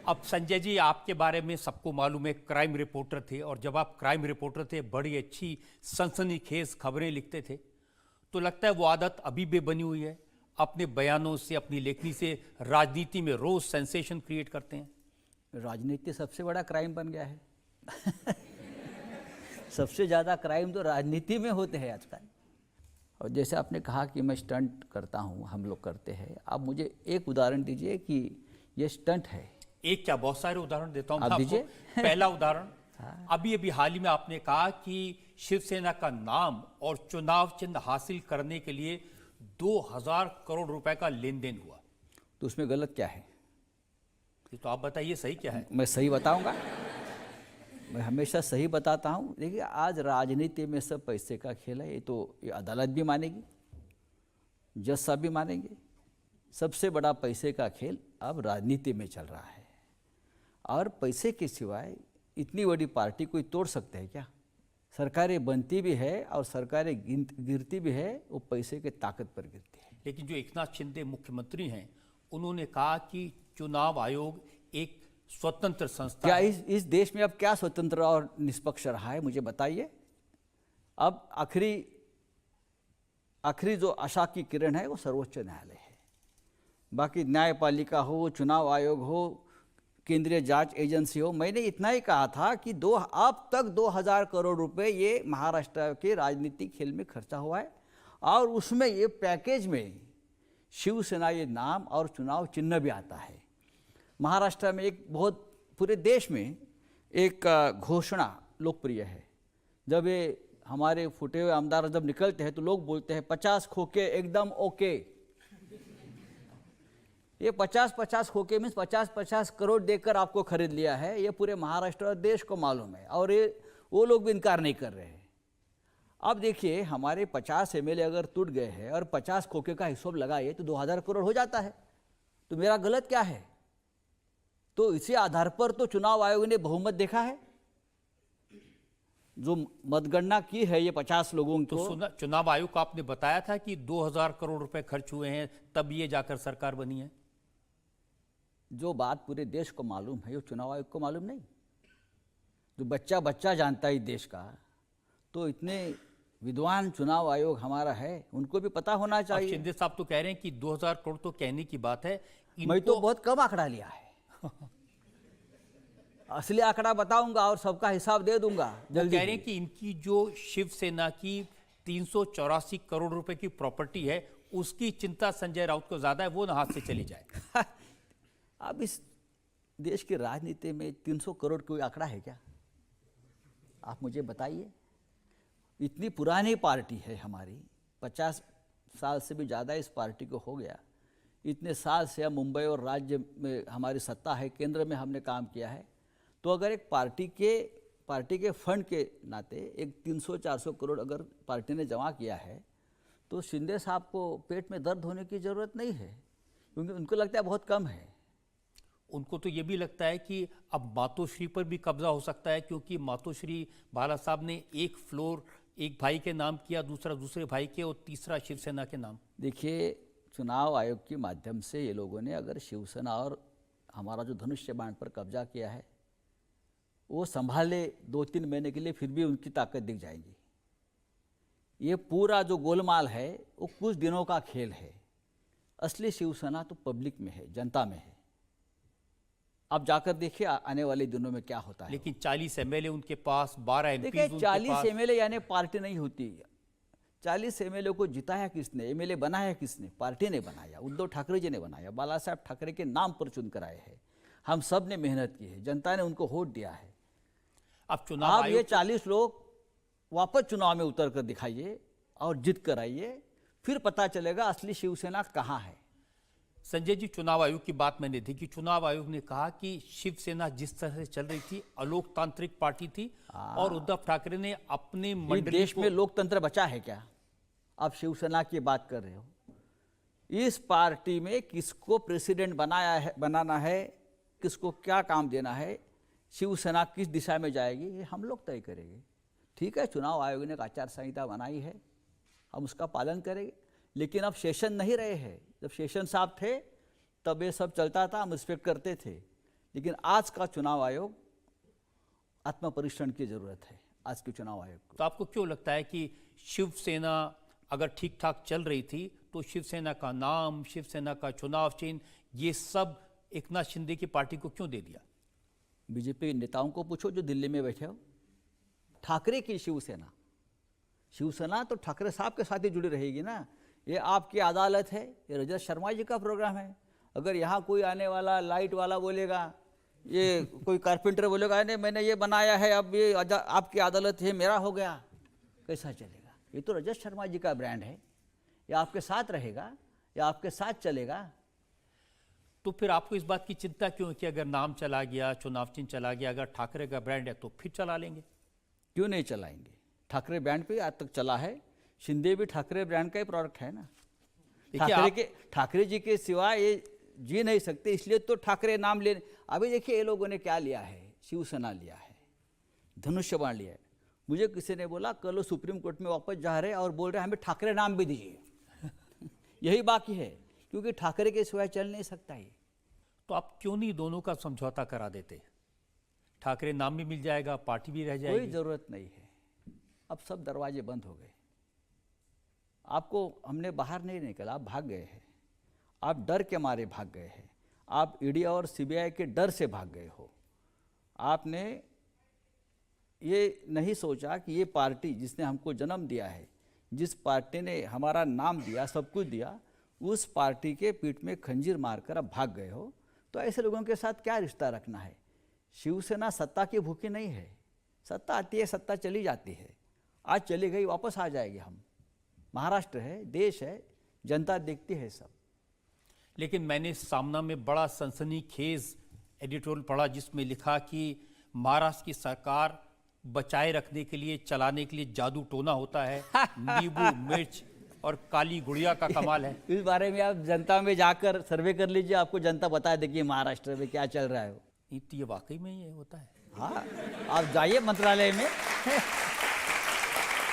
अब संजय जी, आपके बारे में सबको मालूम है, क्राइम रिपोर्टर थे, और जब आप क्राइम रिपोर्टर थे बड़ी अच्छी सनसनीखेज खबरें लिखते थे। तो लगता है वो आदत अभी भी बनी हुई है। अपने बयानों से, अपनी लेखनी से राजनीति में रोज सेंसेशन क्रिएट करते हैं। राजनीति सबसे बड़ा क्राइम बन गया है। सबसे ज़्यादा क्राइम तो राजनीति में होते हैं आजकल। और जैसे आपने कहा कि मैं स्टंट करता हूँ, हम लोग करते हैं, आप मुझे एक उदाहरण दीजिए कि ये स्टंट है। एक क्या, बहुत सारे उदाहरण देता हूं आप मैं आपको। दीजिए। पहला उदाहरण, अभी अभी हाल ही में आपने कहा कि शिवसेना का नाम और चुनाव चिन्ह हासिल करने के लिए 2000 करोड़ रुपए का लेन देन हुआ। तो उसमें गलत क्या है? ये तो आप बताइए, सही क्या है? मैं सही बताऊंगा, मैं हमेशा सही बताता हूँ। देखिए, आज राजनीति में सब पैसे का खेल है। ये अदालत भी मानेगी, जज साहब भी मानेंगे। सबसे बड़ा पैसे का खेल अब राजनीति में चल रहा है। और पैसे के सिवाय इतनी बड़ी पार्टी कोई तोड़ सकते हैं क्या? सरकारें बनती भी है और सरकारें गिरती भी है, वो पैसे के ताकत पर गिरती है। लेकिन जो एकनाथ शिंदे मुख्यमंत्री हैं, उन्होंने कहा कि चुनाव आयोग एक स्वतंत्र संस्था क्या है। इस देश में अब क्या स्वतंत्र और निष्पक्ष रहा है, मुझे बताइए। अब आखिरी जो आशा की किरण है वो सर्वोच्च न्यायालय है। बाकी न्यायपालिका हो, चुनाव आयोग हो, केंद्रीय जांच एजेंसी हो, मैंने इतना ही कहा था कि अब तक 2000 करोड़ रुपए ये महाराष्ट्र के राजनीतिक खेल में खर्चा हुआ है। और उसमें ये पैकेज में शिवसेना ये नाम और चुनाव चिन्ह भी आता है। महाराष्ट्र में एक बहुत, पूरे देश में एक घोषणा लोकप्रिय है। जब ये हमारे फूटे हुए आमदार जब निकलते हैं तो लोग बोलते हैं 50 खोके एकदम ओके। ये 50-50 खोके मीन्स 50-50 करोड़ देकर आपको खरीद लिया है। ये पूरे महाराष्ट्र और देश को मालूम है, और ये वो लोग भी इनकार नहीं कर रहे हैं। अब देखिए, हमारे 50 एमएलए अगर टूट गए हैं और 50 खोके का हिसाब लगाइए तो 2000 करोड़ हो जाता है। तो मेरा गलत क्या है? तो इसी आधार पर तो चुनाव आयोग ने बहुमत देखा है। जो मतगणना की है ये 50 लोगों को। तो चुनाव आयोग को आपने बताया था कि 2000 करोड़ रुपए खर्च हुए हैं, तब ये जाकर सरकार बनी है। जो बात पूरे देश को मालूम है वो चुनाव आयोग को मालूम नहीं। जो बच्चा बच्चा जानता है देश का, तो इतने विद्वान चुनाव आयोग हमारा है, उनको भी पता होना चाहिए। शिंदे साहब तो कह रहे हैं कि 2000 करोड़ तो कहने की बात है। मैं तो बहुत कम आंकड़ा लिया है। असली आंकड़ा बताऊंगा और सबका हिसाब दे दूंगा जल्दी। कह रहे हैं कि इनकी जो शिवसेना की 384 करोड़ रुपए की प्रॉपर्टी है, उसकी चिंता संजय राउत को ज्यादा है, वो ना हाथ से चली जाए। अब इस देश की राजनीति में 300 करोड़ कोई आंकड़ा है क्या? आप मुझे बताइए। इतनी पुरानी पार्टी है हमारी, 50 साल से भी ज़्यादा इस पार्टी को हो गया। इतने साल से हम मुंबई और राज्य में हमारी सत्ता है, केंद्र में हमने काम किया है। तो अगर एक पार्टी के फंड के नाते एक 300-400 करोड़ अगर पार्टी ने जमा किया है, तो शिंदे साहब को पेट में दर्द होने की ज़रूरत नहीं है, क्योंकि उनको लगता है बहुत कम है। उनको तो ये भी लगता है कि अब मातोश्री पर भी कब्जा हो सकता है, क्योंकि मातोश्री बाला साहब ने एक फ्लोर एक भाई के नाम किया, दूसरा दूसरे भाई के, और तीसरा शिवसेना के नाम। देखिए, चुनाव आयोग के माध्यम से ये लोगों ने अगर शिवसेना और हमारा जो धनुष्य बाण पर कब्जा किया है, वो संभाले 2-3 महीने के लिए, फिर भी उनकी ताकत दिख जाएगी। ये पूरा जो गोलमाल है वो कुछ दिनों का खेल है। असली शिवसेना तो पब्लिक में है, जनता में है। आप जाकर देखिए आने वाले दिनों में क्या होता है। लेकिन 40 एमएलए उनके पास, 12 एमपी देखिए, 40 एमएलए यानी पार्टी नहीं होती। 40 एमएलए को जिताया किसने, एमएलए बनाया किसने? पार्टी ने बनाया, उद्धव ठाकरे जी ने बनाया, बाला साहब ठाकरे के नाम पर चुन कर आए हैं। हम सब ने मेहनत की है, जनता ने उनको वोट दिया है। अब ये 40 लोग वापस चुनाव में उतर कर दिखाइए और जीत कर आइए, फिर पता चलेगा असली शिवसेना कहाँ है। संजय जी, चुनाव आयोग की बात मैंने देखी। चुनाव आयोग ने कहा कि शिवसेना जिस तरह से चल रही थी, अलोकतांत्रिक पार्टी थी, और उद्धव ठाकरे ने अपने मंडली देश में लोकतंत्र बचा है क्या? आप शिवसेना की बात कर रहे हो। इस पार्टी में किसको प्रेसिडेंट बनाना है, किसको क्या काम देना है, शिवसेना किस दिशा में जाएगी, ये हम लोग तय करेंगे। ठीक है, चुनाव आयोग ने एक आचार संहिता बनाई है, हम उसका पालन करेंगे। लेकिन अब सेशन नहीं रहे हैं। जब सेशन साहब थे तब ये सब चलता था, हम रिस्पेक्ट करते थे। लेकिन आज का चुनाव आयोग आत्मपरीक्षण की जरूरत है, आज के चुनाव आयोग को। तो आपको क्यों लगता है कि शिवसेना अगर ठीक ठाक चल रही थी तो शिवसेना का नाम, शिवसेना का चुनाव चिन्ह, ये सब एकनाथ शिंदे की पार्टी को क्यों दे दिया? बीजेपी नेताओं को पूछो जो दिल्ली में बैठे हो। ठाकरे की शिवसेना, शिवसेना तो ठाकरे साहब के साथ ही जुड़ी रहेगी ना। ये आपकी अदालत है, ये रजत शर्मा जी का प्रोग्राम है। अगर यहाँ कोई आने वाला लाइट वाला बोलेगा, ये कोई कारपेंटर बोलेगा नहीं मैंने ये बनाया है, अब ये आपकी अदालत है, मेरा हो गया, कैसा चलेगा? ये तो रजत शर्मा जी का ब्रांड है, ये आपके साथ रहेगा, ये आपके साथ चलेगा। तो फिर आपको इस बात की चिंता क्यों है कि अगर नाम चला गया, चुनाव चिन्ह चला गया, अगर ठाकरे का ब्रांड है तो फिर चला लेंगे? क्यों नहीं चलाएंगे? ठाकरे ब्रांड पे आज तक चला है, शिंदे भी ठाकरे ब्रांड का ही प्रोडक्ट है ना। ठाकरे जी के सिवा ये जी नहीं सकते, इसलिए तो ठाकरे नाम ले। अभी देखिए ये लोगों ने क्या लिया है, शिवसेना लिया है, धनुष्य बाण लिया है। मुझे किसी ने बोला कल वो सुप्रीम कोर्ट में वापस जा रहे और बोल रहे हमें ठाकरे नाम भी दीजिए। यही बाकी है, क्योंकि ठाकरे के सिवाय चल नहीं सकता ये। तो आप क्यों नहीं दोनों का समझौता करा देते? ठाकरे नाम भी मिल जाएगा, पार्टी भी रह जाएगी। कोई जरूरत नहीं है, अब सब दरवाजे बंद हो गए। आपको हमने बाहर नहीं निकला, आप भाग गए हैं, आप डर के मारे भाग गए हैं, आप ईडी और सीबीआई के डर से भाग गए हो। आपने ये नहीं सोचा कि ये पार्टी जिसने हमको जन्म दिया है, जिस पार्टी ने हमारा नाम दिया, सब कुछ दिया, उस पार्टी के पीठ में खंजीर मारकर आप भाग गए हो। तो ऐसे लोगों के साथ क्या रिश्ता रखना है? शिवसेना सत्ता की भूखी नहीं है, सत्ता आती है, सत्ता चली जाती है। आज चली गई, वापस आ जाएगी। हम महाराष्ट्र है, देश है, जनता देखती है सब। लेकिन मैंने सामना में बड़ा सनसनीखेज एडिटोरियल पढ़ा जिसमें लिखा कि महाराष्ट्र की सरकार बचाए रखने के लिए, चलाने के लिए जादू टोना होता है। नींबू, मिर्च और काली गुड़िया का कमाल है। इस बारे में आप जनता में जाकर सर्वे कर लीजिए, आपको जनता बता देगी महाराष्ट्र में क्या चल रहा है। तो ये वाकई में ये होता है? हाँ, आप जाइए मंत्रालय में।